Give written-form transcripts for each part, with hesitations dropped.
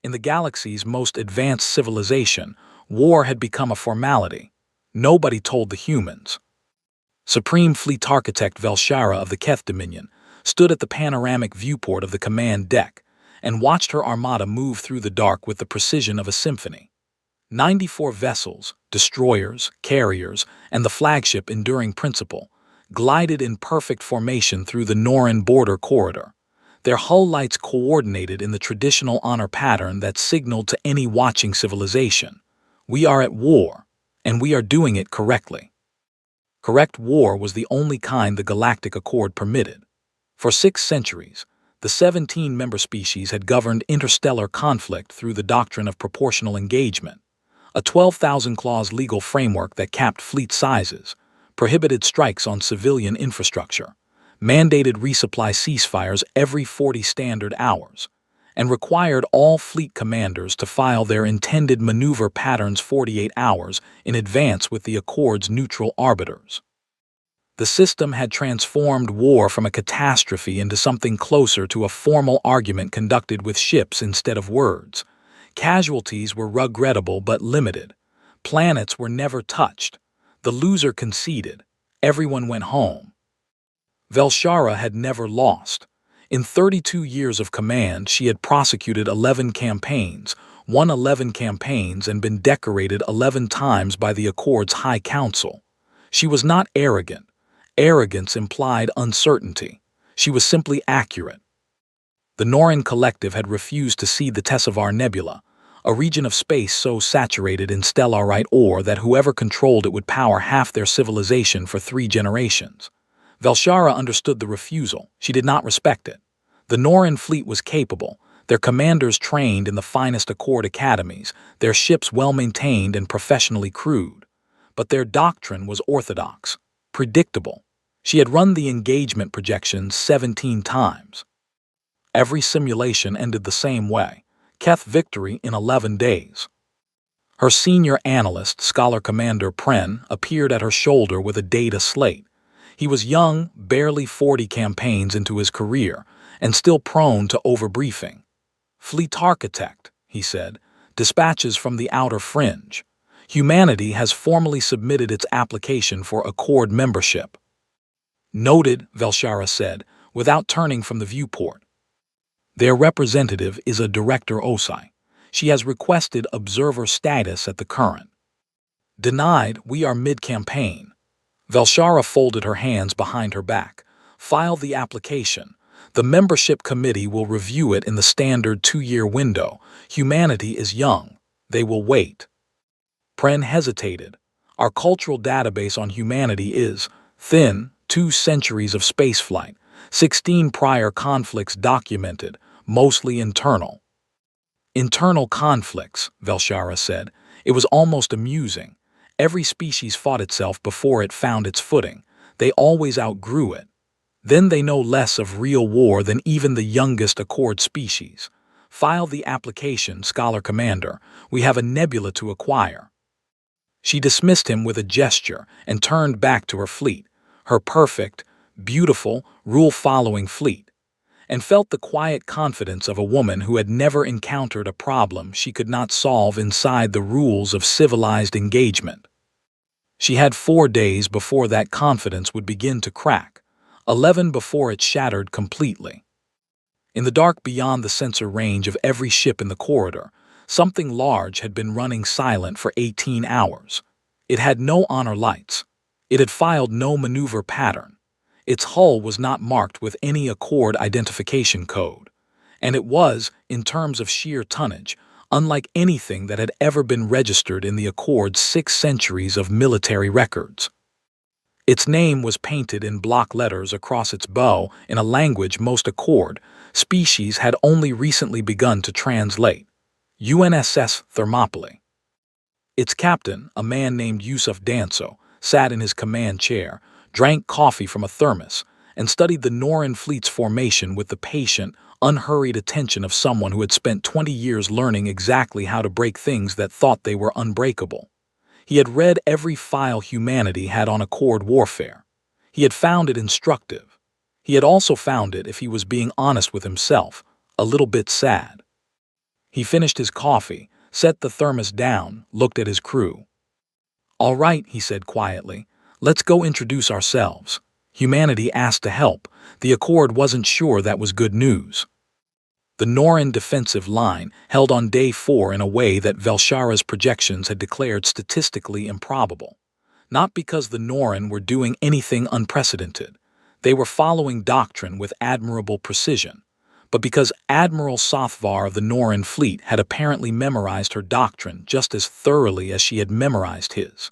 In the galaxy's most advanced civilization, war had become a formality. Nobody told the humans. Supreme Fleet Architect Velshara of the Keth Dominion stood at the panoramic viewport of the command deck and watched her armada move through the dark with the precision of a symphony. 94 vessels, destroyers, carriers, and the flagship Enduring Principle glided in perfect formation through the Norin border corridor, their hull lights coordinated in the traditional honor pattern that signaled to any watching civilization, "We are at war, and we are doing it correctly." Correct war was the only kind the Galactic Accord permitted. For 6 centuries, the 17-member species had governed interstellar conflict through the doctrine of proportional engagement, a 12,000-clause legal framework that capped fleet sizes, prohibited strikes on civilian infrastructure, mandated resupply ceasefires every 40 standard hours, and required all fleet commanders to file their intended maneuver patterns 48 hours in advance with the Accord's neutral arbiters. The system had transformed war from a catastrophe into something closer to a formal argument conducted with ships instead of words. Casualties were regrettable but limited. Planets were never touched. The loser conceded. Everyone went home. Velshara had never lost. In 32 years of command, she had prosecuted 11 campaigns, won 11 campaigns, and been decorated 11 times by the Accord's High Council. She was not arrogant. Arrogance implied uncertainty. She was simply accurate. The Norin Collective had refused to cede the Tessavar Nebula, a region of space so saturated in stellarite ore that whoever controlled it would power half their civilization for 3 generations. Velshara understood the refusal. She did not respect it. The Norin fleet was capable, their commanders trained in the finest Accord academies, their ships well-maintained and professionally crewed. But their doctrine was orthodox, predictable. She had run the engagement projections 17 times. Every simulation ended the same way: Keth victory in 11 days. Her senior analyst, Scholar Commander Pren, appeared at her shoulder with a data slate. He was young, barely 40 campaigns into his career, and still prone to overbriefing. "Fleet Architect," he said, "dispatches from the outer fringe. Humanity has formally submitted its application for Accord membership." "Noted," Velshara said, without turning from the viewport. "Their representative is a Director Osai. She has requested observer status at the current." "Denied. We are mid-campaign." Velshara folded her hands behind her back. "File the application. The membership committee will review it in the standard 2-year window. Humanity is young. They will wait." Pren hesitated. "Our cultural database on humanity is thin, 2 centuries of spaceflight, 16 prior conflicts documented, mostly internal." "Internal conflicts," Velshara said. It was almost amusing. Every species fought itself before it found its footing. They always outgrew it. Then they know less of real war than even the youngest Accord species. "File the application, Scholar Commander. We have a nebula to acquire." She dismissed him with a gesture and turned back to her fleet, her perfect, beautiful, rule-following fleet, and felt the quiet confidence of a woman who had never encountered a problem she could not solve inside the rules of civilized engagement. She had 4 days before that confidence would begin to crack, 11 before it shattered completely. In the dark beyond the sensor range of every ship in the corridor, something large had been running silent for 18 hours. It had no honor lights. It had filed no maneuver pattern. Its hull was not marked with any Accord identification code. And it was, in terms of sheer tonnage, unlike anything that had ever been registered in the Accord's 6 centuries of military records. Its name was painted in block letters across its bow in a language most Accord species had only recently begun to translate: UNSS Thermopylae. Its captain, a man named Yusuf Danso, sat in his command chair, drank coffee from a thermos, and studied the Norin fleet's formation with the patient, unhurried attention of someone who had spent 20 years learning exactly how to break things that thought they were unbreakable. He had read every file humanity had on Accord warfare. He had found it instructive. He had also found it, if he was being honest with himself, a little bit sad. He finished his coffee, set the thermos down, looked at his crew. "All right," he said quietly. "Let's go introduce ourselves." Humanity asked to help. The Accord wasn't sure that was good news. The Norrin defensive line held on day 4 in a way that Velshara's projections had declared statistically improbable. Not because the Norrin were doing anything unprecedented. They were following doctrine with admirable precision. But because Admiral Sothvar of the Norrin fleet had apparently memorized her doctrine just as thoroughly as she had memorized his.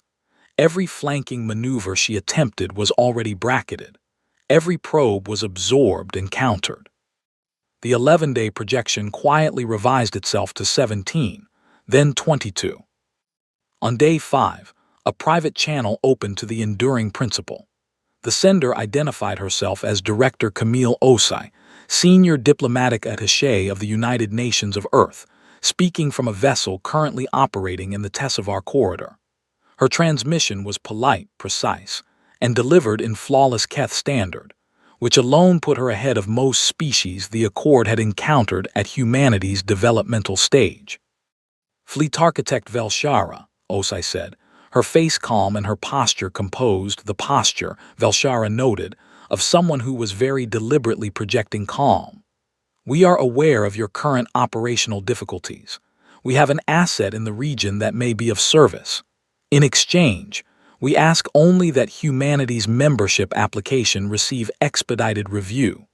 Every flanking maneuver she attempted was already bracketed. Every probe was absorbed and countered. The 11-day projection quietly revised itself to 17, then 22. On day 5, a private channel opened to the enduring principle. The sender identified herself as Director Camille Osai, Senior Diplomatic Attaché of the United Nations of Earth, speaking from a vessel currently operating in the Tessevar corridor. Her transmission was polite, precise, and delivered in flawless Keth standard, which alone put her ahead of most species the Accord had encountered at humanity's developmental stage. "Fleet Architect Velshara," Osai said, her face calm and her posture composed, the posture, Velshara noted, of someone who was very deliberately projecting calm. "We are aware of your current operational difficulties. We have an asset in the region that may be of service. In exchange, we ask only that humanity's membership application receive expedited review."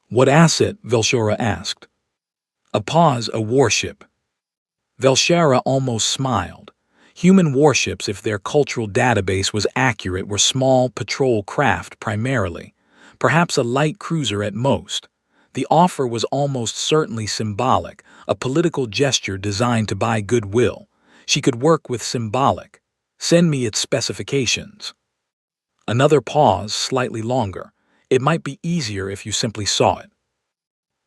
"What asset?" Velshara asked. A pause, "A warship." Velshara almost smiled. Human warships, if their cultural database was accurate, were small patrol craft primarily, perhaps a light cruiser at most. The offer was almost certainly symbolic, a political gesture designed to buy goodwill. She could work with symbolic. "Send me its specifications." Another pause, slightly longer. "It might be easier if you simply saw it."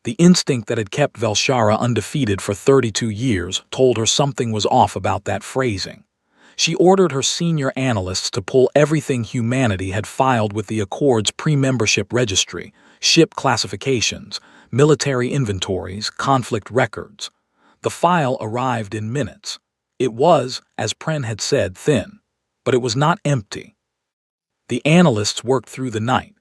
The instinct that had kept Velshara undefeated for 32 years told her something was off about that phrasing. She ordered her senior analysts to pull everything humanity had filed with the Accord's pre-membership registry, ship classifications, military inventories, conflict records. The file arrived in minutes. It was, as Pren had said, thin, but it was not empty. The analysts worked through the night.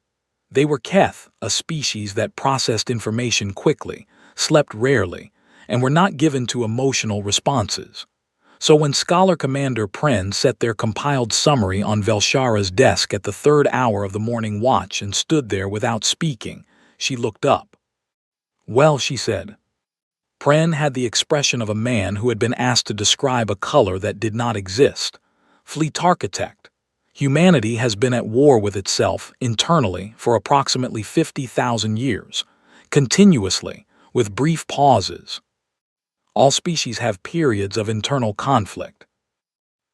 They were Keth, a species that processed information quickly, slept rarely, and were not given to emotional responses. So when Scholar Commander Pren set their compiled summary on Velshara's desk at the 3rd hour of the morning watch and stood there without speaking, she looked up. "Well," she said. Pren had the expression of a man who had been asked to describe a color that did not exist. "Fleet Architect. Humanity has been at war with itself internally for approximately 50,000 years, continuously, with brief pauses. All species have periods of internal conflict.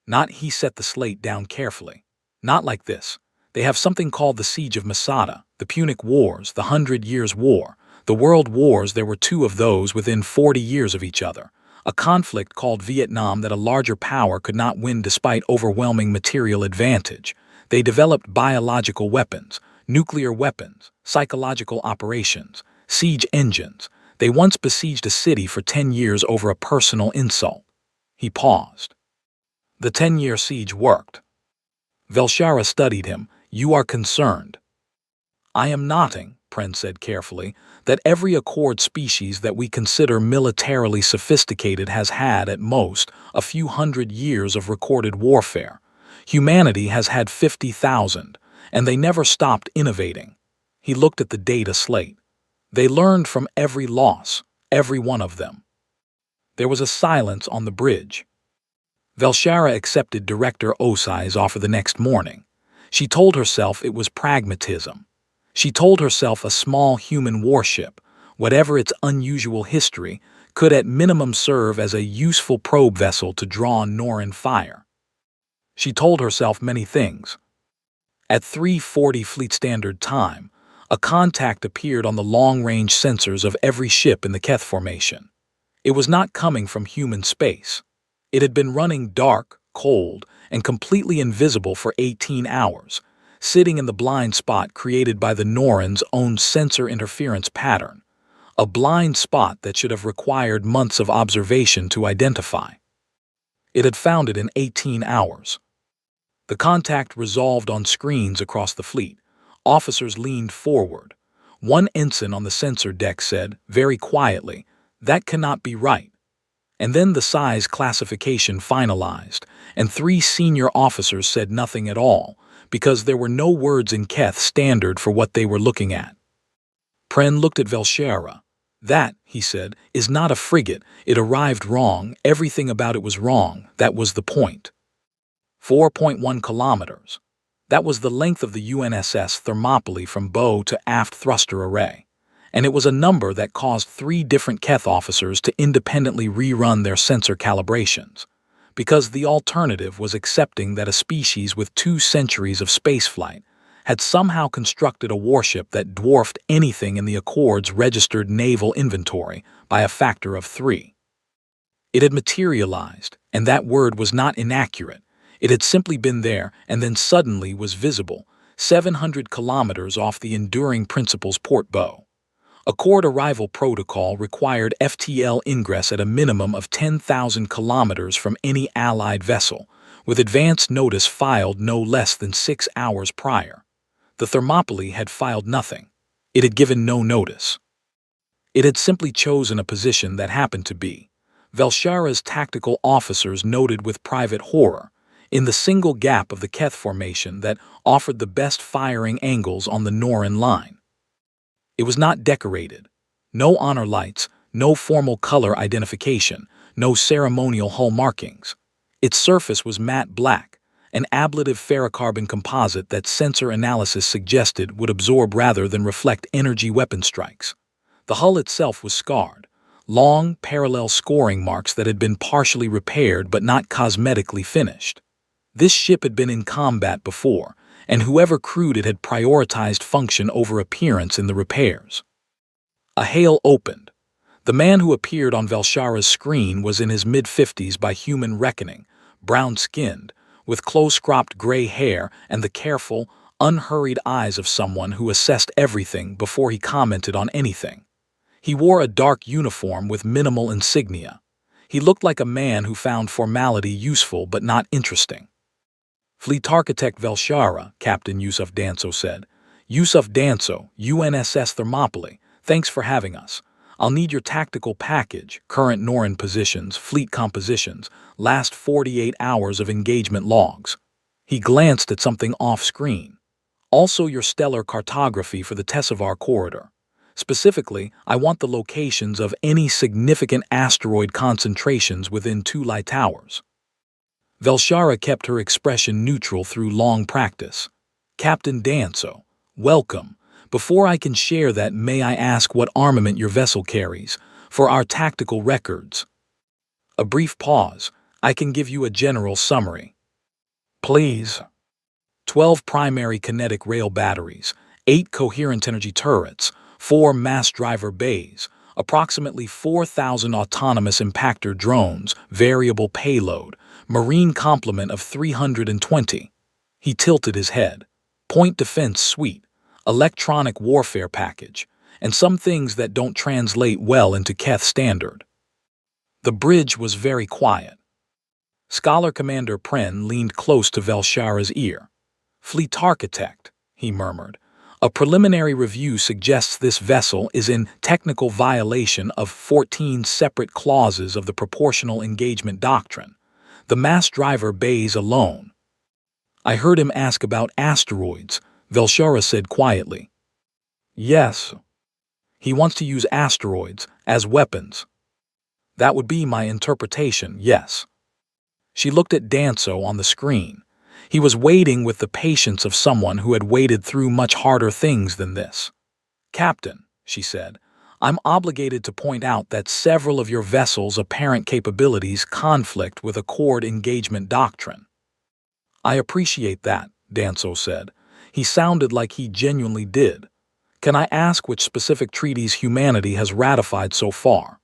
Not," he set the slate down carefully. "Not like this. They have something called the Siege of Masada, the Punic Wars, the 100 Years' War, the World Wars. There were 2 of those within 40 years of each other. A conflict called Vietnam that a larger power could not win despite overwhelming material advantage. They developed biological weapons, nuclear weapons, psychological operations, siege engines. They once besieged a city for 10 years over a personal insult." He paused. "The 10-year siege worked." Velshara studied him. "You are concerned." "I am noting," Pren said carefully, "that every Accord species that we consider militarily sophisticated has had, at most, a few hundred years of recorded warfare. Humanity has had 50,000, and they never stopped innovating." He looked at the data slate. "They learned from every loss, every one of them." There was a silence on the bridge. Velshara accepted Director Osai's offer the next morning. She told herself it was pragmatism. She told herself a small human warship, whatever its unusual history, could at minimum serve as a useful probe vessel to draw Norrin fire. She told herself many things. At 3:40 Fleet Standard Time, a contact appeared on the long-range sensors of every ship in the Keth formation. It was not coming from human space. It had been running dark, cold, and completely invisible for 18 hours, sitting in the blind spot created by the Norrin's own sensor interference pattern. a blind spot that should have required months of observation to identify. It had found it in 18 hours. The contact resolved on screens across the fleet. Officers leaned forward. One ensign on the sensor deck said, very quietly, "That cannot be right." And then the size classification finalized, and 3 senior officers said nothing at all, because there were no words in Keth standard for what they were looking at. Pren looked at Velshara. "That," he said, "is not a frigate. It arrived wrong. Everything about it was wrong. That was the point." 4.1 kilometers. That was the length of the UNSS Thermopylae from bow to aft thruster array. And it was a number that caused 3 different Keth officers to independently rerun their sensor calibrations, because the alternative was accepting that a species with 2 centuries of spaceflight had somehow constructed a warship that dwarfed anything in the Accord's registered naval inventory by a factor of 3. It had materialized, and that word was not inaccurate. It had simply been there and then suddenly was visible, 700 kilometers off the Enduring Principles port bow. Accord arrival protocol required FTL ingress at a minimum of 10,000 kilometers from any Allied vessel, with advance notice filed no less than 6 hours prior. The Thermopylae had filed nothing. It had given no notice. It had simply chosen a position that happened to be, Velshara's tactical officers noted with private horror, in the single gap of the Keth formation that offered the best firing angles on the Norrin line. It was not decorated. No honor lights, no formal color identification, no ceremonial hull markings. Its surface was matte black, an ablative ferrocarbon composite that sensor analysis suggested would absorb rather than reflect energy weapon strikes. The hull itself was scarred, long, parallel scoring marks that had been partially repaired but not cosmetically finished. This ship had been in combat before, and whoever crewed it had prioritized function over appearance in the repairs. A hail opened. The man who appeared on Velshara's screen was in his mid-50s by human reckoning, brown-skinned, with close-cropped gray hair and the careful, unhurried eyes of someone who assessed everything before he commented on anything. He wore a dark uniform with minimal insignia. He looked like a man who found formality useful but not interesting. "Fleet Architect Velshara," Captain Yusuf Danso said. "Yusuf Danso, UNSS Thermopylae, thanks for having us. I'll need your tactical package, current Norrin positions, fleet compositions, last 48 hours of engagement logs." He glanced at something off-screen. "Also your stellar cartography for the Tessevar corridor. Specifically, I want the locations of any significant asteroid concentrations within 2 light towers." Velshara kept her expression neutral through long practice. "Captain Danso, welcome. Before I can share that, may I ask what armament your vessel carries, for our tactical records?" A brief pause. "I can give you a general summary." "Please." 12 primary kinetic rail batteries, 8 coherent energy turrets, 4 mass driver bays, approximately 4,000 autonomous impactor drones, variable payload, marine complement of 320. He tilted his head. "Point defense suite, electronic warfare package, and some things that don't translate well into Keth standard." The bridge was very quiet. Scholar Commander Pren leaned close to Velshara's ear. "Fleet Architect," he murmured. "A preliminary review suggests this vessel is in technical violation of 14 separate clauses of the Proportional Engagement Doctrine. The mass driver bays alone." "I heard him ask about asteroids," Velshara said quietly. "Yes. He wants to use asteroids as weapons." "That would be my interpretation, yes." She looked at Danso on the screen. He was waiting with the patience of someone who had waded through much harder things than this. "Captain," she said, "I'm obligated to point out that several of your vessel's apparent capabilities conflict with Accord engagement doctrine." "I appreciate that," Danso said. He sounded like he genuinely did. "Can I ask which specific treaties humanity has ratified so far?"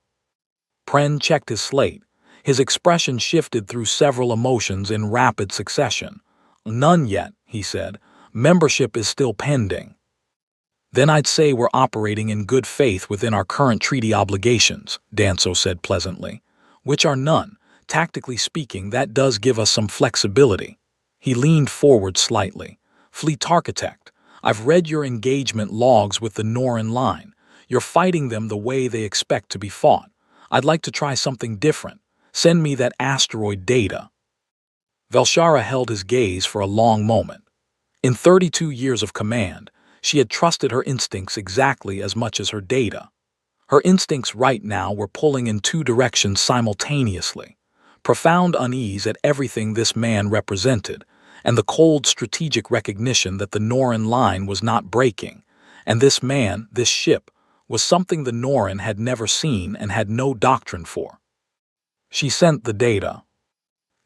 Pren checked his slate. His expression shifted through several emotions in rapid succession. "None yet," he said. "Membership is still pending." Then I'd say we're operating in good faith within our current treaty obligations, Danso said pleasantly, which are none. Tactically speaking, that does give us some flexibility. He leaned forward slightly. Fleet Architect, I've read your engagement logs with the Norrin line. You're fighting them the way they expect to be fought. I'd like to try something different. Send me that asteroid data. Velshara held his gaze for a long moment. In 32 years of command, she had trusted her instincts exactly as much as her data. Her instincts right now were pulling in two directions simultaneously. Profound unease at everything this man represented, and the cold strategic recognition that the Norrin line was not breaking, and this man, this ship, was something the Norrin had never seen and had no doctrine for. She sent the data.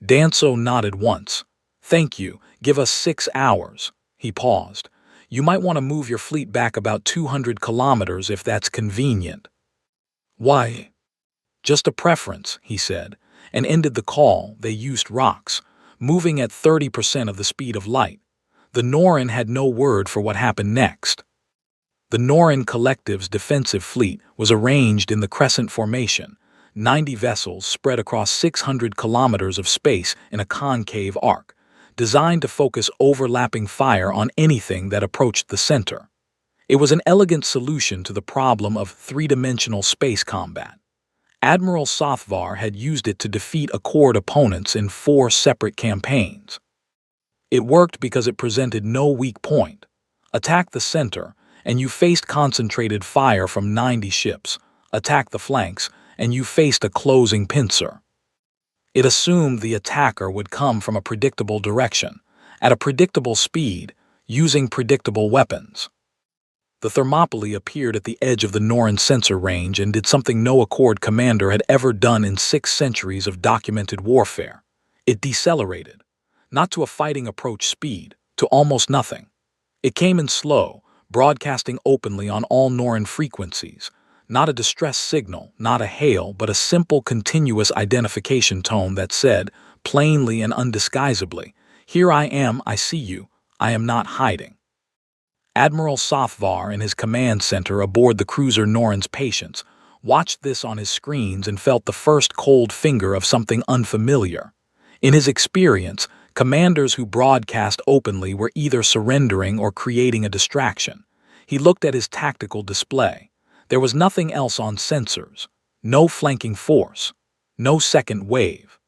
Danso nodded once. Thank you, give us 6 hours. He paused. You might want to move your fleet back about 200 kilometers if that's convenient. Why? Just a preference, he said, and ended the call. They used rocks, moving at 30% of the speed of light. The Norrin had no word for what happened next. The Norrin Collective's defensive fleet was arranged in the crescent formation, 90 vessels spread across 600 kilometers of space in a concave arc, designed to focus overlapping fire on anything that approached the center. It was an elegant solution to the problem of three-dimensional space combat. Admiral Sothvar had used it to defeat Accord opponents in 4 separate campaigns. It worked because it presented no weak point. Attack the center, and you faced concentrated fire from 90 ships. Attack the flanks, and you faced a closing pincer. It assumed the attacker would come from a predictable direction, at a predictable speed, using predictable weapons. The Thermopylae appeared at the edge of the Norrin sensor range and did something no Accord commander had ever done in 6 centuries of documented warfare. It decelerated, not to a fighting approach speed, to almost nothing. It came in slow, broadcasting openly on all Norrin frequencies, not a distress signal, not a hail, but a simple continuous identification tone that said, plainly and undisguisedly, "Here I am, I see you, I am not hiding." Admiral Sothvar and his command center aboard the cruiser Norrin's Patience watched this on his screens and felt the first cold finger of something unfamiliar. In his experience, commanders who broadcast openly were either surrendering or creating a distraction. He looked at his tactical display. There was nothing else on sensors, no flanking force, no second wave.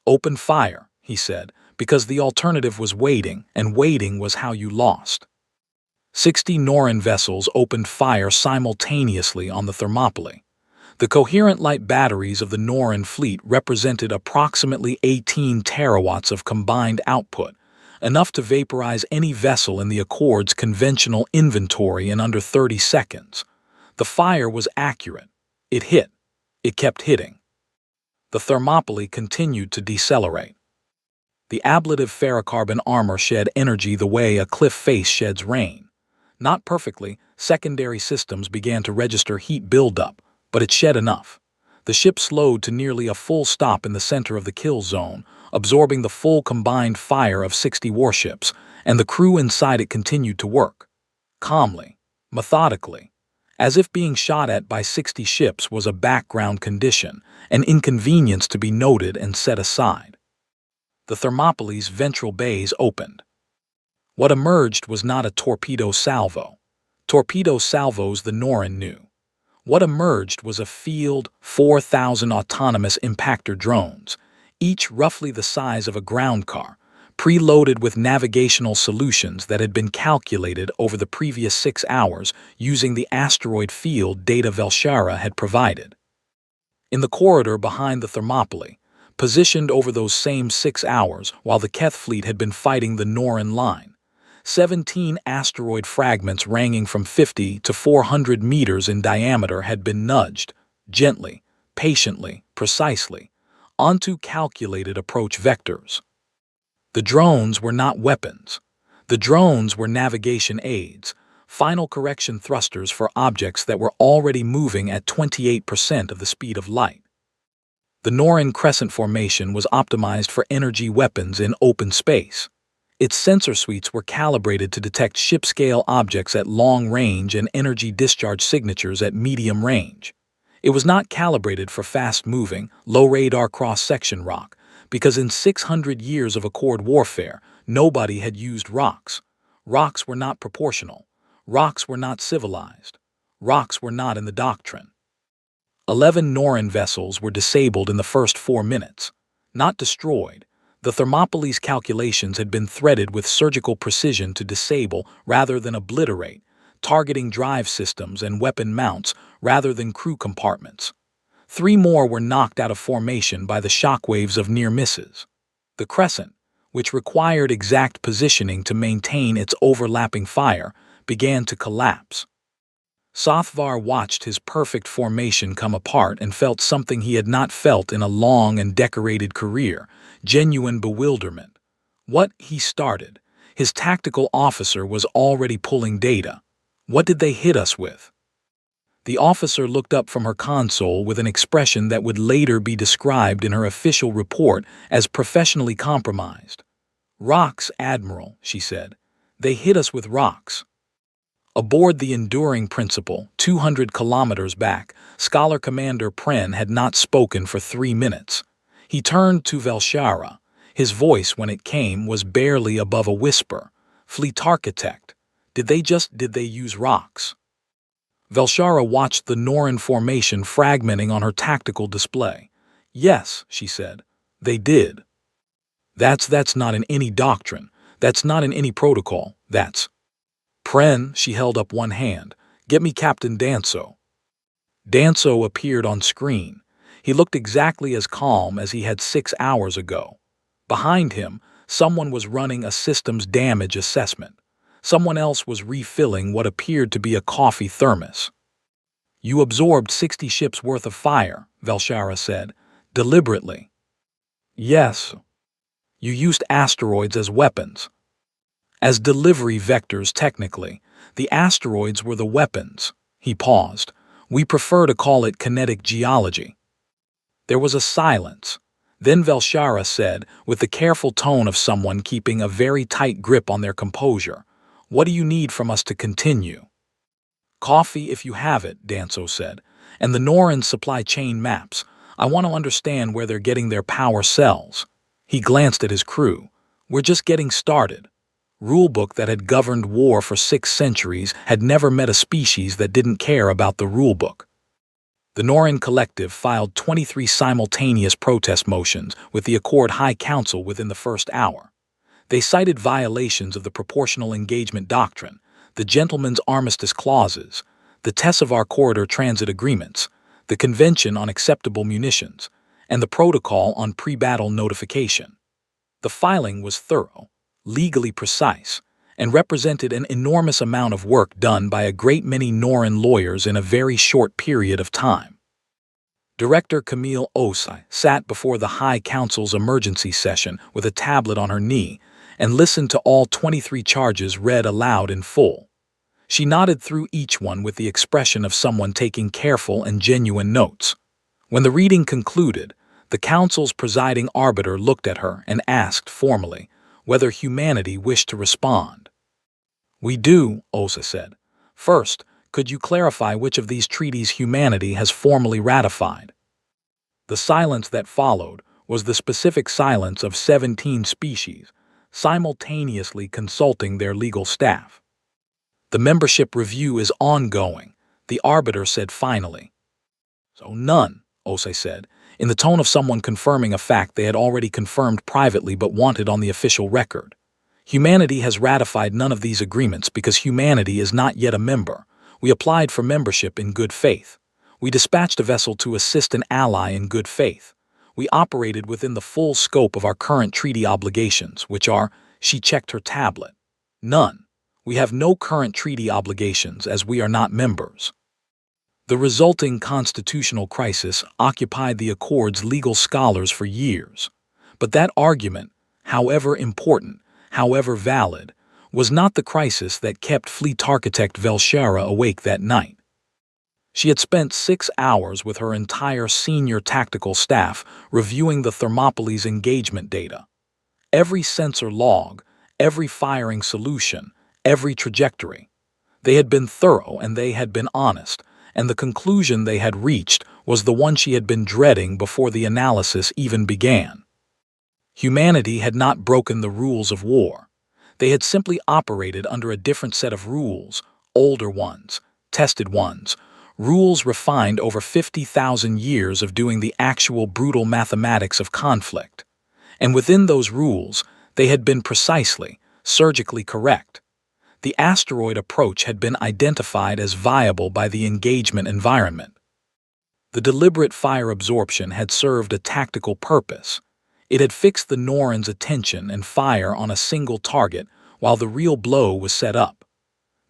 Open fire, he said, because the alternative was waiting, and waiting was how you lost. 60 Norrin vessels opened fire simultaneously on the Thermopylae. The coherent light batteries of the Norrin fleet represented approximately 18 terawatts of combined output, enough to vaporize any vessel in the Accord's conventional inventory in under 30 seconds. The fire was accurate. It hit. It kept hitting. The Thermopylae continued to decelerate. The ablative ferrocarbon armor shed energy the way a cliff face sheds rain. Not perfectly, secondary systems began to register heat buildup, but it shed enough. The ship slowed to nearly a full stop in the center of the kill zone, absorbing the full combined fire of 60 warships, and the crew inside it continued to work. Calmly, methodically, as if being shot at by 60 ships was a background condition, an inconvenience to be noted and set aside. The Thermopylae's ventral bays opened. What emerged was not a torpedo salvo. Torpedo salvos the Norrin knew. What emerged was a field 4,000 autonomous impactor drones, each roughly the size of a ground car, preloaded with navigational solutions that had been calculated over the previous 6 hours using the asteroid field data Velshara had provided. In the corridor behind the Thermopylae, positioned over those same 6 hours while the Keth fleet had been fighting the Norrin line, 17 asteroid fragments ranging from 50 to 400 meters in diameter had been nudged, gently, patiently, precisely, onto calculated approach vectors. The drones were not weapons. The drones were navigation aids, final correction thrusters for objects that were already moving at 28% of the speed of light. The Norrin crescent formation was optimized for energy weapons in open space. Its sensor suites were calibrated to detect ship-scale objects at long range and energy discharge signatures at medium range. It was not calibrated for fast-moving, low-radar cross-section rock, because in 600 years of Accord warfare, nobody had used rocks. Rocks were not proportional. Rocks were not civilized. Rocks were not in the doctrine. 11 Norrin vessels were disabled in the first 4 minutes. Not destroyed. The Thermopylae calculations had been threaded with surgical precision to disable rather than obliterate, targeting drive systems and weapon mounts rather than crew compartments. 3 more were knocked out of formation by the shockwaves of near misses. The Crescent, which required exact positioning to maintain its overlapping fire, began to collapse. Sothvar watched his perfect formation come apart and felt something he had not felt in a long and decorated career, genuine bewilderment. What, he started. His tactical officer was already pulling data. What did they hit us with? The officer looked up from her console with an expression that would later be described in her official report as professionally compromised. "Rocks, Admiral," she said. "They hit us with rocks." Aboard the Enduring Principle, 200 kilometers back, Scholar Commander Pren had not spoken for 3 minutes. He turned to Velshara. His voice, when it came, was barely above a whisper. "Fleet Architect, did they use rocks?" Velshara watched the Norrin formation fragmenting on her tactical display. "Yes," she said, "they did. That's not in any doctrine. That's not in any protocol. That's..." "Pren," she held up one hand, "get me Captain Danso." Danso appeared on screen. He looked exactly as calm as he had 6 hours ago. Behind him, someone was running a systems damage assessment. Someone else was refilling what appeared to be a coffee thermos. "You absorbed 60 ships' worth of fire," Velshara said, "deliberately." "Yes. You used asteroids as weapons. As delivery vectors, technically. The asteroids were the weapons." He paused. "We prefer to call it kinetic geology." There was a silence. Then Velshara said, with the careful tone of someone keeping a very tight grip on their composure, "What do you need from us to continue?" "Coffee, if you have it," Danso said, "and the Norrin supply chain maps. I want to understand where they're getting their power cells." He glanced at his crew. "We're just getting started." Rulebook that had governed war for 6 centuries had never met a species that didn't care about the rulebook. The Norrin Collective filed 23 simultaneous protest motions with the Accord High Council within the first hour. They cited violations of the Proportional Engagement Doctrine, the Gentleman's Armistice Clauses, the Tessevar Corridor Transit Agreements, the Convention on Acceptable Munitions, and the Protocol on Pre-Battle Notification. The filing was thorough, legally precise, and represented an enormous amount of work done by a great many Norrin lawyers in a very short period of time. Director Camille Osai sat before the High Council's emergency session with a tablet on her knee and listened to all 23 charges read aloud in full. She nodded through each one with the expression of someone taking careful and genuine notes. When the reading concluded, the Council's presiding arbiter looked at her and asked formally whether humanity wished to respond. "We do," Osa said. "First, could you clarify which of these treaties humanity has formally ratified?" The silence that followed was the specific silence of 17 species, simultaneously consulting their legal staff. "The membership review is ongoing," the arbiter said finally. "So none," Osei said, in the tone of someone confirming a fact they had already confirmed privately but wanted on the official record. "Humanity has ratified none of these agreements because humanity is not yet a member. We applied for membership in good faith. We dispatched a vessel to assist an ally in good faith. We operated within the full scope of our current treaty obligations, which are," she checked her tablet, "none. We have no current treaty obligations as we are not members." The resulting constitutional crisis occupied the Accord's legal scholars for years. But that argument, however important, however valid, was not the crisis that kept Fleet Architect Velshara awake that night. She had spent 6 hours with her entire senior tactical staff reviewing the Thermopylae engagement data. Every sensor log, every firing solution, every trajectory. They had been thorough and they had been honest, and the conclusion they had reached was the one she had been dreading before the analysis even began. Humanity had not broken the rules of war. They had simply operated under a different set of rules, older ones, tested ones, rules refined over 50,000 years of doing the actual brutal mathematics of conflict. And within those rules, they had been precisely, surgically correct. The asteroid approach had been identified as viable by the engagement environment. The deliberate fire absorption had served a tactical purpose. It had fixed the Norrons' attention and fire on a single target while the real blow was set up.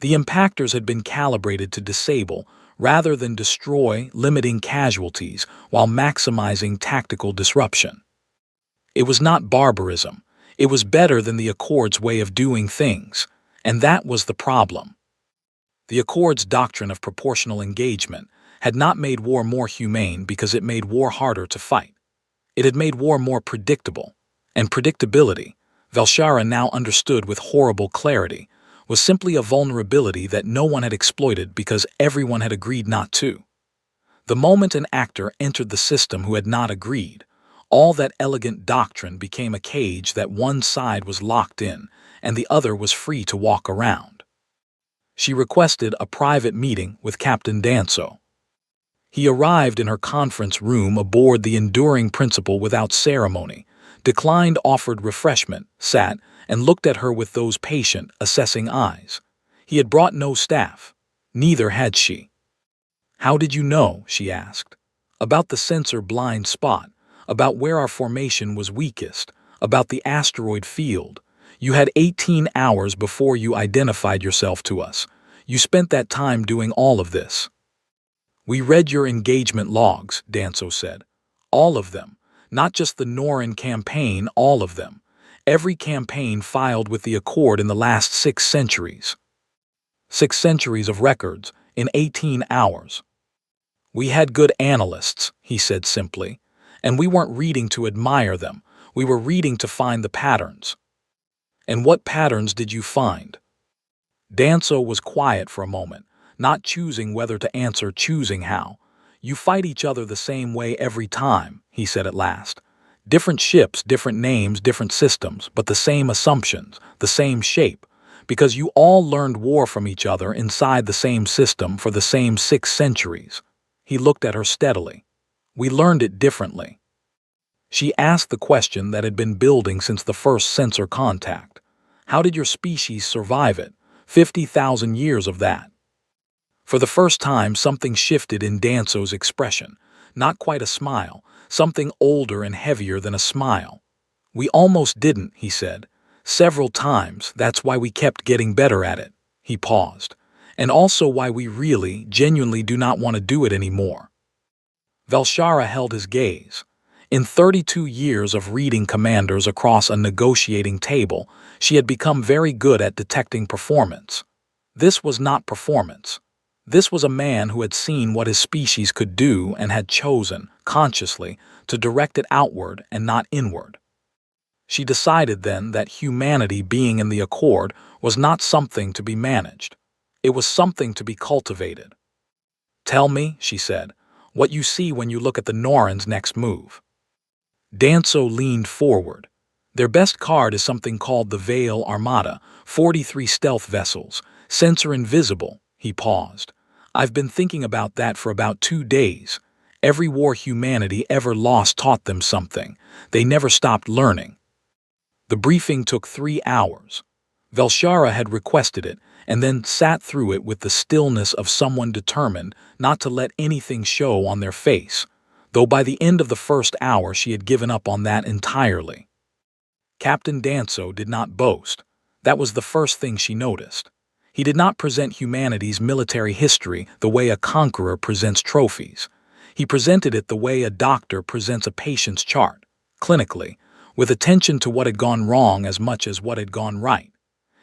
The impactors had been calibrated to disable rather than destroy, limiting casualties while maximizing tactical disruption. It was not barbarism. It was better than the Accord's way of doing things, and that was the problem. The Accord's doctrine of proportional engagement had not made war more humane because it made war harder to fight. It had made war more predictable, and predictability, Velshara now understood with horrible clarity, was simply a vulnerability that no one had exploited because everyone had agreed not to. The moment an actor entered the system who had not agreed, all that elegant doctrine became a cage that one side was locked in and the other was free to walk around. She requested a private meeting with Captain Danso. He arrived in her conference room aboard the Enduring Principle without ceremony, declined offered refreshment, sat, and looked at her with those patient, assessing eyes. He had brought no staff. Neither had she. "How did you know?" she asked. "About the sensor blind spot, about where our formation was weakest, about the asteroid field. You had 18 hours before you identified yourself to us. You spent that time doing all of this." "We read your engagement logs," Danso said. "All of them. Not just the Norran campaign, all of them. Every campaign filed with the Accord in the last 6 centuries. 6 centuries of records, in 18 hours. We had good analysts," he said simply, "and we weren't reading to admire them. We were reading to find the patterns." "And what patterns did you find?" Danso was quiet for a moment, not choosing whether to answer, choosing how. "You fight each other the same way every time," he said at last. "Different ships, different names, different systems, but the same assumptions, the same shape, because you all learned war from each other inside the same system for the same 6 centuries. He looked at her steadily. "We learned it differently." She asked the question that had been building since the first sensor contact. "How did your species survive it? 50,000 years of that." For the first time, something shifted in Danso's expression. Not quite a smile, something older and heavier than a smile. "We almost didn't," he said. "Several times, that's why we kept getting better at it." He paused. "And also why we really, genuinely do not want to do it anymore." Velshara held his gaze. In 32 years of reading commanders across a negotiating table, she had become very good at detecting performance. This was not performance. This was a man who had seen what his species could do and had chosen, consciously, to direct it outward and not inward. She decided then that humanity being in the Accord was not something to be managed. It was something to be cultivated. "Tell me," she said, "what you see when you look at the Norrons' next move." Danso leaned forward. "Their best card is something called the Veil Armada, 43 stealth vessels, sensor invisible." He paused. "I've been thinking about that for about 2 days. Every war humanity ever lost taught them something. They never stopped learning." The briefing took 3 hours. Velshara had requested it and then sat through it with the stillness of someone determined not to let anything show on their face, though by the end of the first hour she had given up on that entirely. Captain Danso did not boast. That was the first thing she noticed. He did not present humanity's military history the way a conqueror presents trophies. He presented it the way a doctor presents a patient's chart, clinically, with attention to what had gone wrong as much as what had gone right.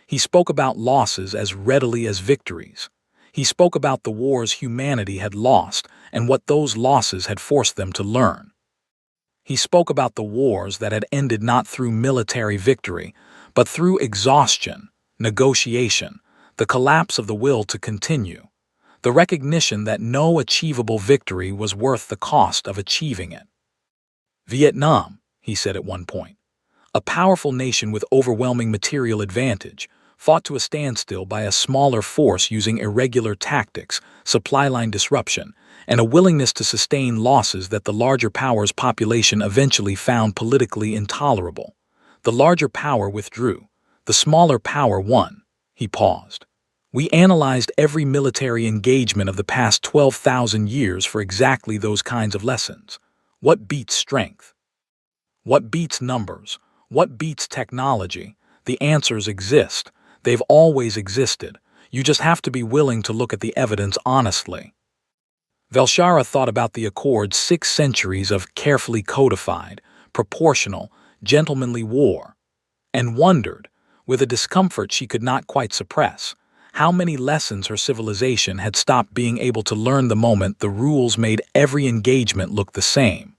He spoke about losses as readily as victories. He spoke about the wars humanity had lost and what those losses had forced them to learn. He spoke about the wars that had ended not through military victory, but through exhaustion, negotiation, the collapse of the will to continue, the recognition that no achievable victory was worth the cost of achieving it. Vietnam, he said at one point, a powerful nation with overwhelming material advantage, fought to a standstill by a smaller force using irregular tactics, supply line disruption, and a willingness to sustain losses that the larger power's population eventually found politically intolerable. The larger power withdrew. The smaller power won. He paused. We analyzed every military engagement of the past 12,000 years for exactly those kinds of lessons. What beats strength? What beats numbers? What beats technology? The answers exist. They've always existed. You just have to be willing to look at the evidence honestly. Velshara thought about the Accord's 6 centuries of carefully codified, proportional, gentlemanly war, and wondered, with a discomfort she could not quite suppress, how many lessons her civilization had stopped being able to learn the moment the rules made every engagement look the same.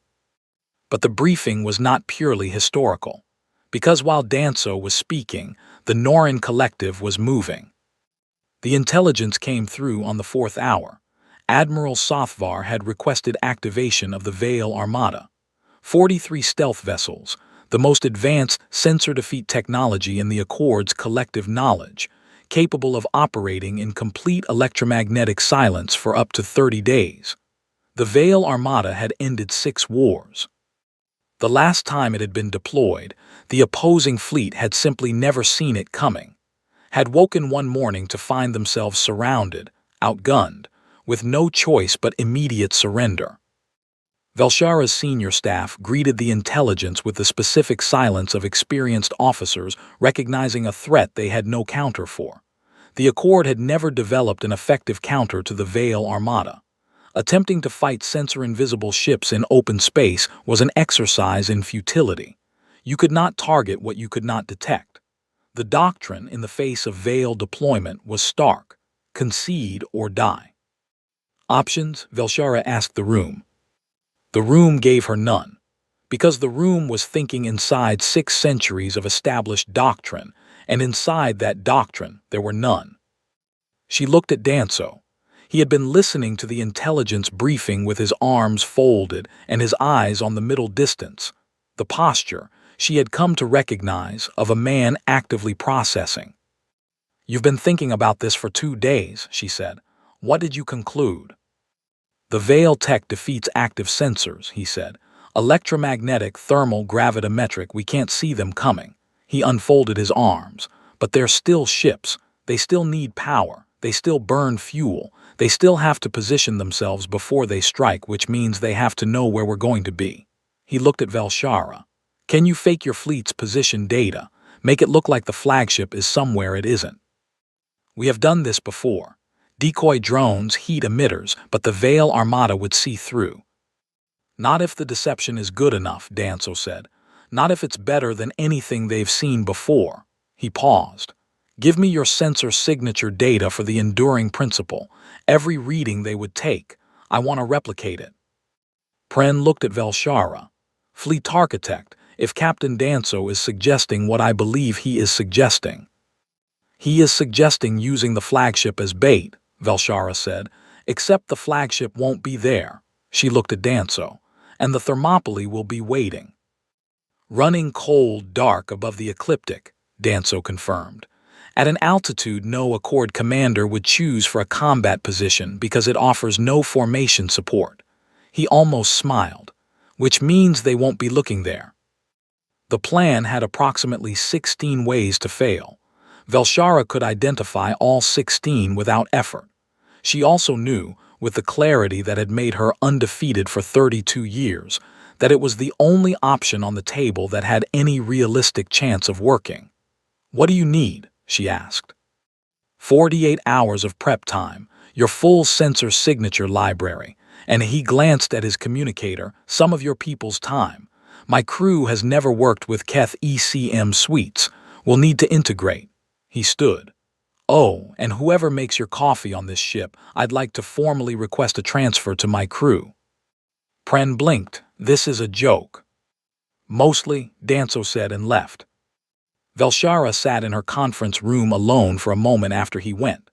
But the briefing was not purely historical, because while Danso was speaking, the Norin collective was moving. The intelligence came through on the 4th hour. Admiral Sothvar had requested activation of the Vale Armada. 43 stealth vessels, the most advanced sensor-defeat technology in the Accord's collective knowledge, capable of operating in complete electromagnetic silence for up to 30 days. The Vale Armada had ended 6 wars. The last time it had been deployed, the opposing fleet had simply never seen it coming, had woken one morning to find themselves surrounded, outgunned, with no choice but immediate surrender. Velshara's senior staff greeted the intelligence with the specific silence of experienced officers recognizing a threat they had no counter for. The Accord had never developed an effective counter to the Vale Armada. Attempting to fight sensor-invisible ships in open space was an exercise in futility. You could not target what you could not detect. The doctrine in the face of Vale deployment was stark: concede or die. Options? Velshara asked the room. The room gave her none, because the room was thinking inside 6 centuries of established doctrine, and inside that doctrine there were none. She looked at Danso. He had been listening to the intelligence briefing with his arms folded and his eyes on the middle distance, the posture she had come to recognize of a man actively processing. "You've been thinking about this for 2 days, she said. What did you conclude?" "The Vale tech defeats active sensors," he said. "Electromagnetic, thermal, gravitometric, we can't see them coming." He unfolded his arms. "But they're still ships. They still need power. They still burn fuel. They still have to position themselves before they strike, which means they have to know where we're going to be." He looked at Velshara. "Can you fake your fleet's position data? Make it look like the flagship is somewhere it isn't?" "We have done this before. Decoy drones, heat emitters, but the Vale Armada would see through." "Not if the deception is good enough," Danso said. "Not if it's better than anything they've seen before." He paused. "Give me your sensor signature data for the enduring principle. Every reading they would take. I want to replicate it." Pren looked at Velshara. "Fleet architect, if Captain Danso is suggesting what I believe he is suggesting." "He is suggesting using the flagship as bait," Velshara said, "except the flagship won't be there." She looked at Danso. "And the Thermopylae will be waiting." "Running cold, dark above the ecliptic," Danso confirmed. "At an altitude no Accord commander would choose for a combat position because it offers no formation support." He almost smiled. "Which means they won't be looking there." The plan had approximately 16 ways to fail. Velshara could identify all 16 without effort. She also knew, with the clarity that had made her undefeated for 32 years, that it was the only option on the table that had any realistic chance of working. "What do you need?" she asked. 48 hours of prep time, your full sensor signature library," and he glanced at his communicator, "some of your people's time. My crew has never worked with Keth ECM suites. We'll need to integrate." He stood. "Oh, and whoever makes your coffee on this ship, I'd like to formally request a transfer to my crew." Pren blinked. "This is a joke." "Mostly," Danso said and left. Velshara sat in her conference room alone for a moment after he went.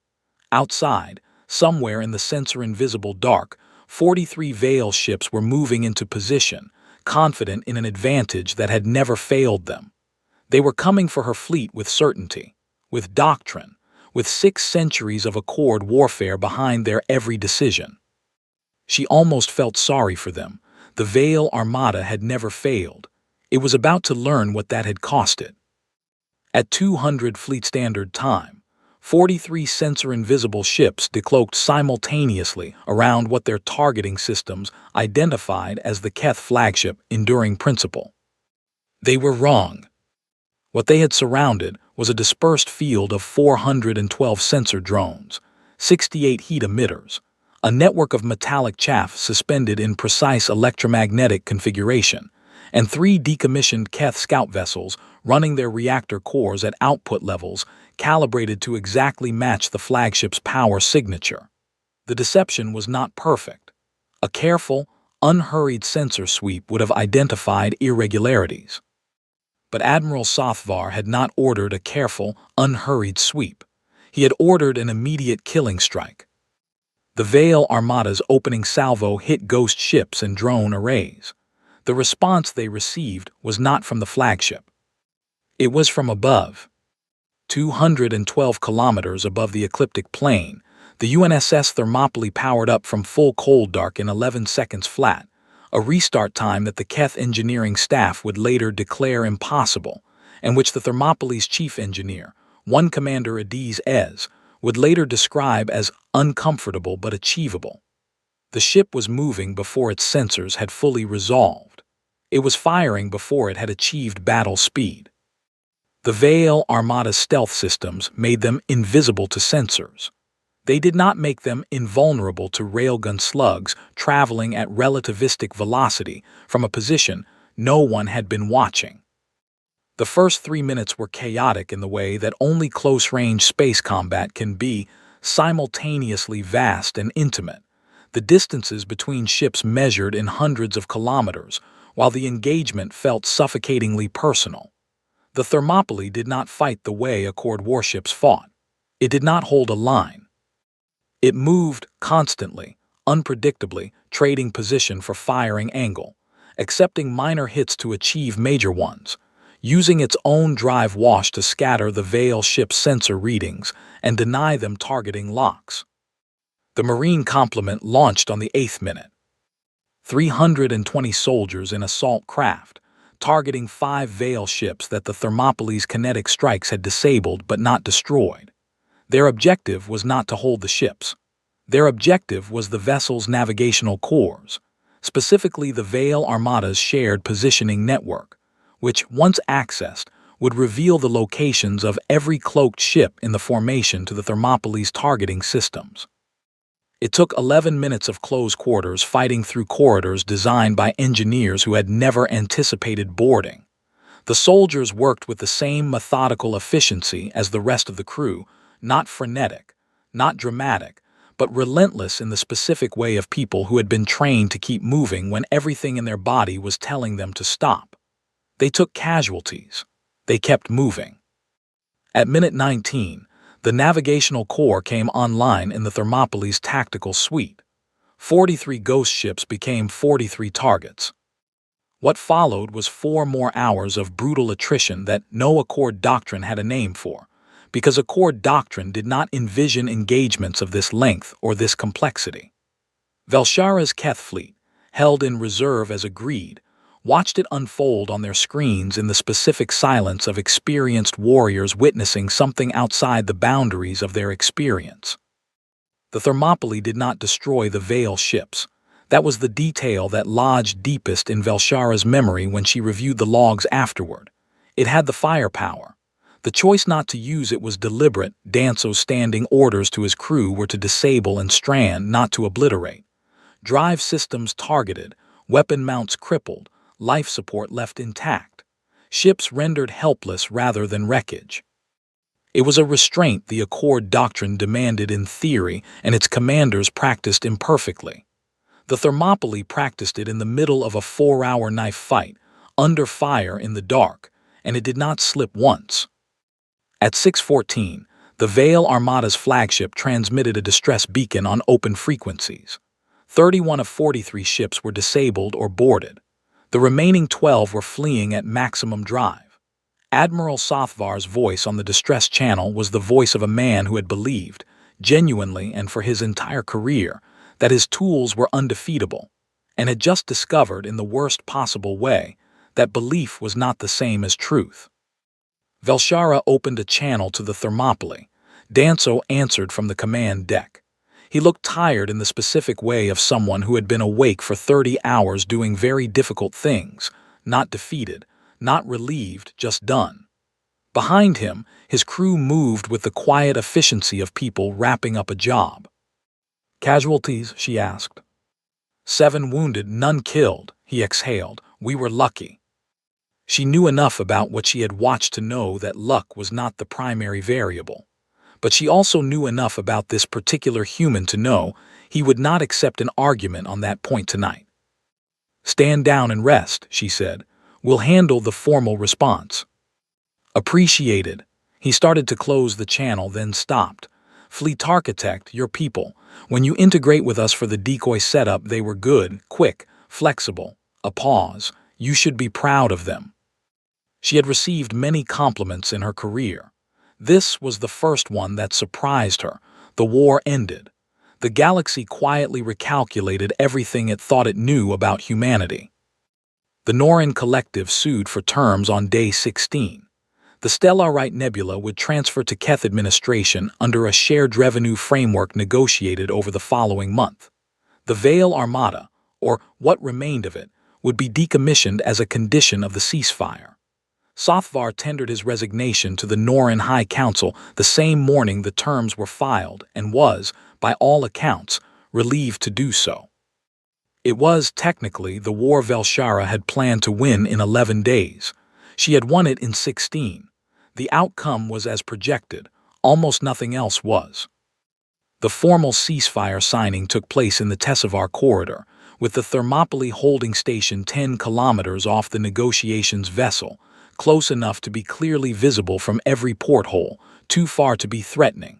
Outside, somewhere in the sensor-invisible dark, 43 Veil ships were moving into position, confident in an advantage that had never failed them. They were coming for her fleet with certainty, with doctrine, with 6 centuries of Accord warfare behind their every decision. She almost felt sorry for them. The Veil Armada had never failed. It was about to learn what that had cost it. At 200 Fleet Standard Time, 43 sensor-invisible ships decloaked simultaneously around what their targeting systems identified as the Keth flagship Enduring Principle. They were wrong. What they had surrounded was a dispersed field of 412 sensor drones, 68 heat emitters, a network of metallic chaff suspended in precise electromagnetic configuration, and 3 decommissioned Keth scout vessels running their reactor cores at output levels calibrated to exactly match the flagship's power signature. The deception was not perfect. A careful, unhurried sensor sweep would have identified irregularities. But Admiral Sothvar had not ordered a careful, unhurried sweep. He had ordered an immediate killing strike. The Veil Armada's opening salvo hit ghost ships and drone arrays. The response they received was not from the flagship. It was from above. 212 kilometers above the ecliptic plane, the UNSS Thermopylae powered up from full cold dark in 11 seconds flat, a restart time that the Keth engineering staff would later declare impossible, and which the Thermopylae's chief engineer, one Commander Adiz Ez, would later describe as uncomfortable but achievable. The ship was moving before its sensors had fully resolved. It was firing before it had achieved battle speed. The Veil Armada's stealth systems made them invisible to sensors. They did not make them invulnerable to railgun slugs traveling at relativistic velocity from a position no one had been watching. The first 3 minutes were chaotic in the way that only close-range space combat can be, simultaneously vast and intimate. The distances between ships measured in hundreds of kilometers, while the engagement felt suffocatingly personal. The Thermopylae did not fight the way Accord warships fought. It did not hold a line. It moved constantly, unpredictably, trading position for firing angle, accepting minor hits to achieve major ones, using its own drive wash to scatter the Veil ship's sensor readings and deny them targeting locks. The Marine complement launched on the 8th minute. 320 soldiers in assault craft, targeting 5 Veil ships that the Thermopylae's kinetic strikes had disabled but not destroyed. Their objective was not to hold the ships. Their objective was the vessel's navigational cores, specifically the Veil Armada's shared positioning network, which, once accessed, would reveal the locations of every cloaked ship in the formation to the Thermopylae's targeting systems. It took 11 minutes of close quarters fighting through corridors designed by engineers who had never anticipated boarding. The soldiers worked with the same methodical efficiency as the rest of the crew, not frenetic, not dramatic, but relentless in the specific way of people who had been trained to keep moving when everything in their body was telling them to stop. They took casualties. They kept moving. At minute 19, the navigational core came online in the Thermopylae's tactical suite. 43 ghost ships became 43 targets. What followed was 4 more hours of brutal attrition that no Accord doctrine had a name for, because Accord doctrine did not envision engagements of this length or this complexity. Velshara's Keth fleet, held in reserve as agreed, watched it unfold on their screens in the specific silence of experienced warriors witnessing something outside the boundaries of their experience. The Thermopylae did not destroy the Veil ships. That was the detail that lodged deepest in Velshara's memory when she reviewed the logs afterward. It had the firepower. The choice not to use it was deliberate. Danso's standing orders to his crew were to disable and strand, not to obliterate. Drive systems targeted, weapon mounts crippled, life support left intact. Ships rendered helpless rather than wreckage. It was a restraint the Accord doctrine demanded in theory, and its commanders practiced imperfectly. The Thermopylae practiced it in the middle of a 4-hour knife fight, under fire in the dark, and it did not slip once. At 6:14, the Vale Armada's flagship transmitted a distress beacon on open frequencies. 31 of 43 ships were disabled or boarded. The remaining 12 were fleeing at maximum drive. Admiral Sothvar's voice on the distress channel was the voice of a man who had believed, genuinely and for his entire career, that his tools were undefeatable, and had just discovered in the worst possible way that belief was not the same as truth. Velshara opened a channel to the Thermopylae. Danso answered from the command deck. He looked tired in the specific way of someone who had been awake for 30 hours doing very difficult things, not defeated, not relieved, just done. Behind him, his crew moved with the quiet efficiency of people wrapping up a job. "Casualties?" she asked. "7 wounded, none killed," he exhaled. "We were lucky." She knew enough about what she had watched to know that luck was not the primary variable. But she also knew enough about this particular human to know he would not accept an argument on that point tonight. "Stand down and rest," she said. "We'll handle the formal response." "Appreciated." He started to close the channel, then stopped. "Fleet Architect, your people. When you integrate with us for the decoy setup, they were good, quick, flexible." A pause. "You should be proud of them." She had received many compliments in her career. This was the first one that surprised her. The war ended. The galaxy quietly recalculated everything it thought it knew about humanity. The Norin Collective sued for terms on day 16. The Stellarite Nebula would transfer to Keth administration under a shared revenue framework negotiated over the following month. The Vale Armada, or what remained of it, would be decommissioned as a condition of the ceasefire. Sothvar tendered his resignation to the Norin High Council the same morning the terms were filed and was, by all accounts, relieved to do so. It was, technically, the war Velshara had planned to win in 11 days. She had won it in 16. The outcome was as projected. Almost nothing else was. The formal ceasefire signing took place in the Tessevar corridor, with the Thermopylae holding station 10 kilometers off the negotiations vessel, close enough to be clearly visible from every porthole, too far to be threatening.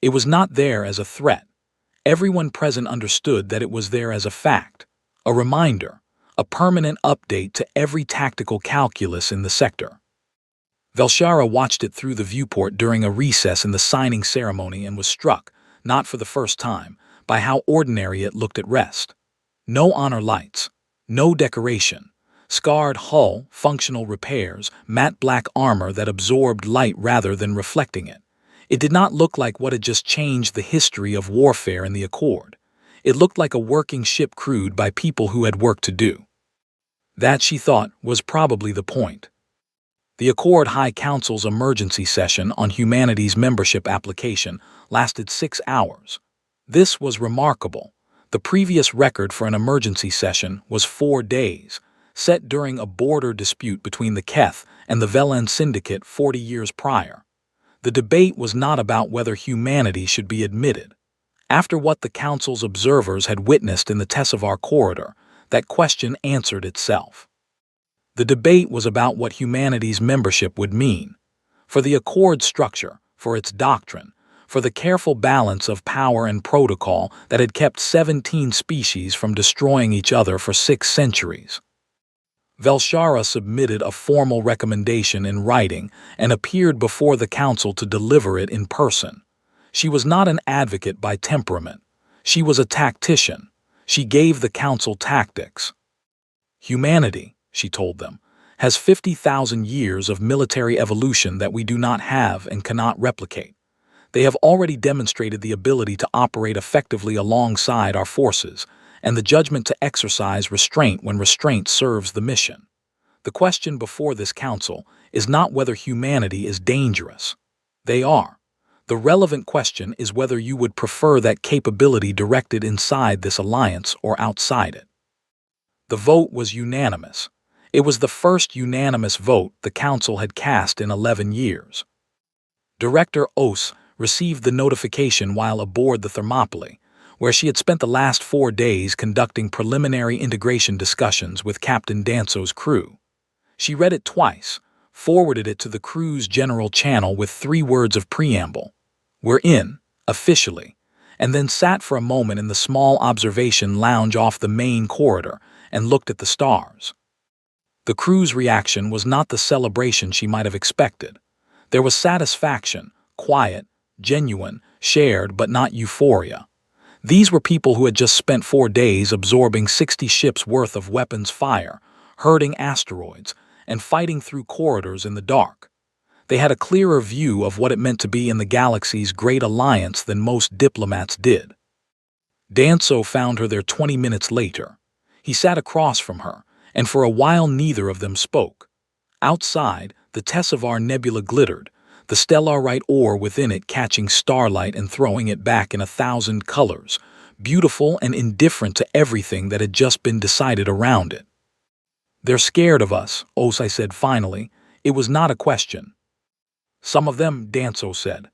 It was not there as a threat. Everyone present understood that it was there as a fact, a reminder, a permanent update to every tactical calculus in the sector. Velshara watched it through the viewport during a recess in the signing ceremony and was struck, not for the first time, by how ordinary it looked at rest. No honor lights, no decoration. Scarred hull, functional repairs, matte black armor that absorbed light rather than reflecting it. It did not look like what had just changed the history of warfare in the Accord. It looked like a working ship crewed by people who had work to do. That, she thought, was probably the point. The Accord High Council's emergency session on humanity's membership application lasted 6 hours. This was remarkable. The previous record for an emergency session was 4 days, set during a border dispute between the Keth and the Velen Syndicate 40 years prior. The debate was not about whether humanity should be admitted. After what the Council's observers had witnessed in the Tessevar corridor, that question answered itself. The debate was about what humanity's membership would mean. For the Accord structure, for its doctrine, for the careful balance of power and protocol that had kept 17 species from destroying each other for 6 centuries. Velshara submitted a formal recommendation in writing and appeared before the council to deliver it in person. She was not an advocate by temperament. She was a tactician. She gave the council tactics. "Humanity," she told them, "has 50,000 years of military evolution that we do not have and cannot replicate. They have already demonstrated the ability to operate effectively alongside our forces, and the judgment to exercise restraint when restraint serves the mission. The question before this council is not whether humanity is dangerous. They are. The relevant question is whether you would prefer that capability directed inside this alliance or outside it." The vote was unanimous. It was the first unanimous vote the council had cast in 11 years. Director Os received the notification while aboard the Thermopylae, where she had spent the last 4 days conducting preliminary integration discussions with Captain Danso's crew. She read it twice, forwarded it to the crew's general channel with 3 words of preamble: "We're in, officially," and then sat for a moment in the small observation lounge off the main corridor and looked at the stars. The crew's reaction was not the celebration she might have expected. There was satisfaction, quiet, genuine, shared but not euphoria. These were people who had just spent 4 days absorbing 60 ships' worth of weapons fire, herding asteroids, and fighting through corridors in the dark. They had a clearer view of what it meant to be in the galaxy's great alliance than most diplomats did. Danso found her there 20 minutes later. He sat across from her, and for a while neither of them spoke. Outside, the Tessivar Nebula glittered, the stellarite ore within it catching starlight and throwing it back in 1,000 colors, beautiful and indifferent to everything that had just been decided around it. "They're scared of us," Osai said finally. It was not a question. "Some of them," Danso said.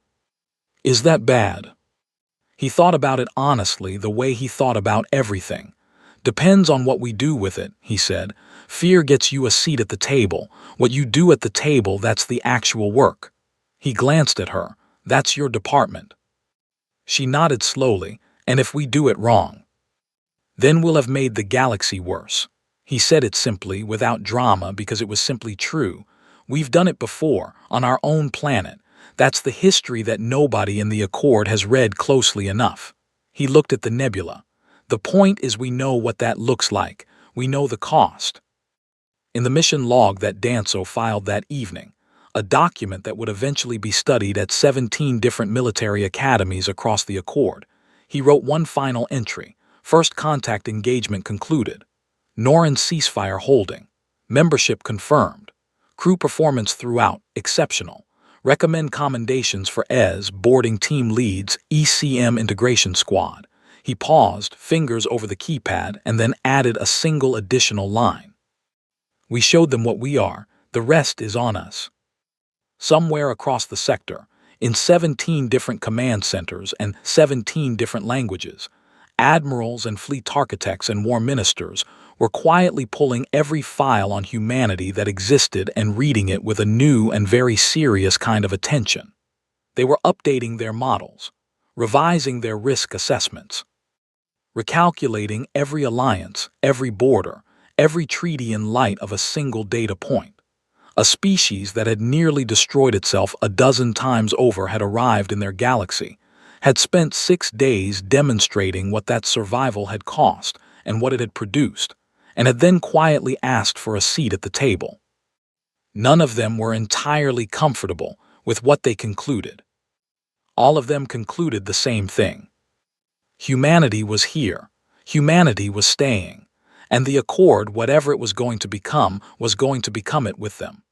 "Is that bad?" He thought about it honestly, the way he thought about everything. "Depends on what we do with it," he said. "Fear gets you a seat at the table. What you do at the table, that's the actual work." He glanced at her. "That's your department." She nodded slowly. "And if we do it wrong, then we'll have made the galaxy worse." He said it simply, without drama, because it was simply true. "We've done it before, on our own planet. That's the history that nobody in the Accord has read closely enough." He looked at the nebula. "The point is we know what that looks like. We know the cost." In the mission log that Danso filed that evening, a document that would eventually be studied at 17 different military academies across the Accord, he wrote one final entry: "First contact engagement concluded. Norin ceasefire holding. Membership confirmed. Crew performance throughout, exceptional. Recommend commendations for ES, boarding team leads, ECM integration squad." He paused, fingers over the keypad, and then added a single additional line: "We showed them what we are. The rest is on us." Somewhere across the sector, in 17 different command centers and 17 different languages, admirals and fleet architects and war ministers were quietly pulling every file on humanity that existed and reading it with a new and very serious kind of attention. They were updating their models, revising their risk assessments, recalculating every alliance, every border, every treaty in light of a single data point. A species that had nearly destroyed itself a dozen times over had arrived in their galaxy, had spent 6 days demonstrating what that survival had cost and what it had produced, and had then quietly asked for a seat at the table. None of them were entirely comfortable with what they concluded. All of them concluded the same thing. Humanity was here. Humanity was staying. And the Accord, whatever it was going to become it with them.